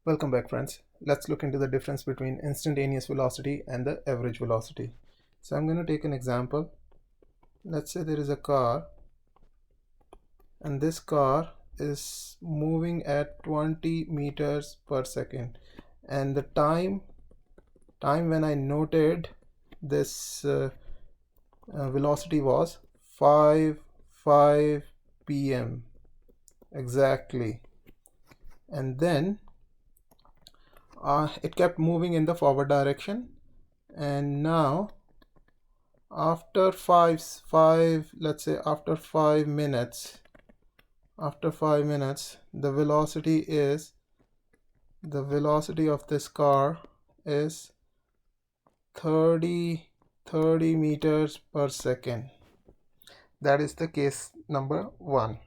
Welcome back, friends. Let's look into the difference between instantaneous velocity and the average velocity. So I'm going to take an example. Let's say there is a car and this car is moving at 20 meters per second, and the time when I noted this velocity was 5 p.m. exactly, and then it kept moving in the forward direction, and now after let's say after 5 minutes, the velocity of this car is 30 meters per second. That is the case number 1.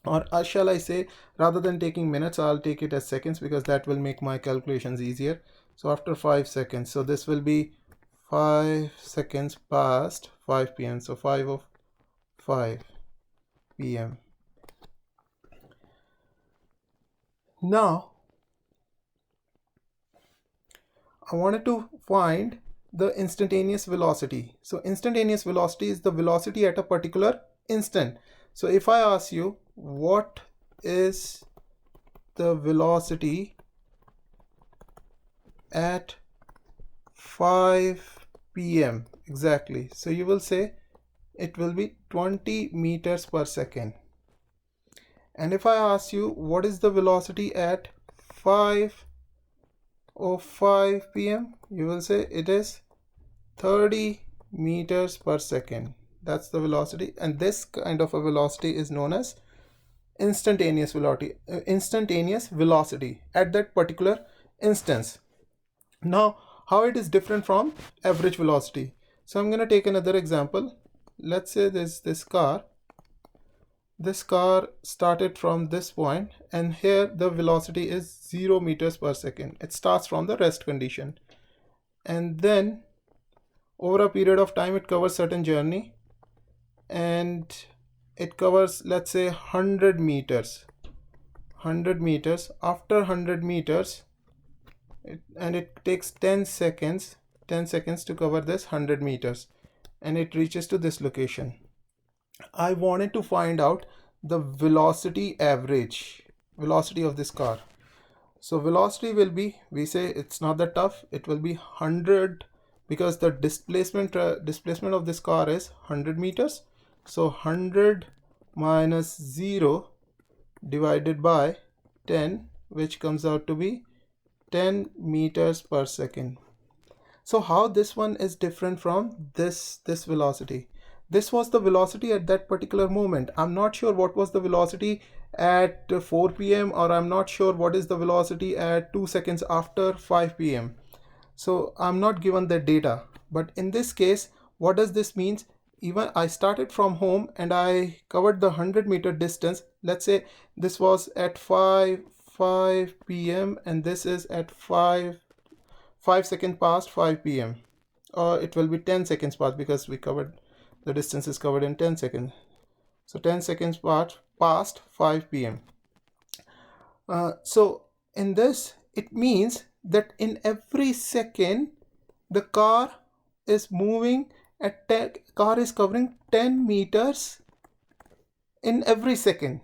Or shall I say, rather than taking minutes, I'll take it as seconds because that will make my calculations easier. So after 5 seconds, so this will be 5 seconds past 5 p.m. So 5 p.m. Now I wanted to find the instantaneous velocity. So instantaneous velocity is the velocity at a particular instant. So if I ask you, what is the velocity at 5 p.m. exactly, so you will say it will be 20 meters per second. And if I ask you what is the velocity at 5:05 p.m., you will say it is 30 meters per second. That's the velocity, and this kind of a velocity is known as instantaneous velocity at that particular instance. Now, how it is different from average velocity? So I'm going to take another example. Let's say this car started from this point, and here the velocity is 0 meters per second. It starts from the rest condition, and then over a period of time it covers certain journey, and it covers, let's say, 100 meters. After 100 meters, and it takes 10 seconds to cover this 100 meters, and it reaches to this location. I wanted to find out the average velocity of this car. So velocity will be, we say it's not that tough, it will be 100, because the displacement of this car is 100 meters. So 100 minus 0 divided by 10, which comes out to be 10 meters per second. So how this one is different from this velocity? This was the velocity at that particular moment. I'm not sure what was the velocity at 4 p.m. or I'm not sure what is the velocity at 2 seconds after 5 p.m. So I'm not given the data. But in this case, what does this mean? Even I started from home and I covered the 100-meter distance. Let's say this was at 5 p.m. and this is at 5 seconds past 5 p.m. or it will be 10 seconds past, because we covered the distance is covered in 10 seconds. So 10 seconds past 5 p.m. So in this, it means that in every second the car is moving at car is covering 10 meters in every second.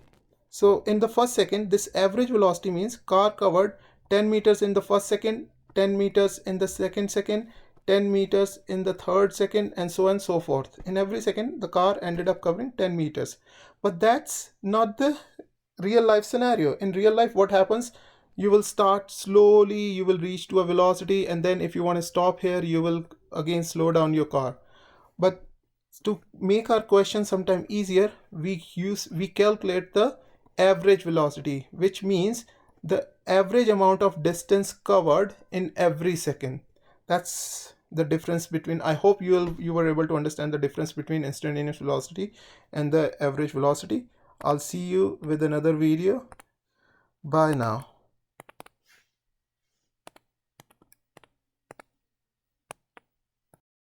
So in the first second, this average velocity means car covered 10 meters in the first second, 10 meters in the second, 10 meters in the third second, and so on and so forth. In every second, the car ended up covering 10 meters. But that's not the real life scenario. In real life, what happens? You will start slowly, you will reach to a velocity, and then if you want to stop here, you will again slow down your car. But to make our question sometime easier, we calculate the average velocity, which means the average amount of distance covered in every second. That's the difference between, I hope you were able to understand the difference between instantaneous velocity and the average velocity. I'll see you with another video. Bye now.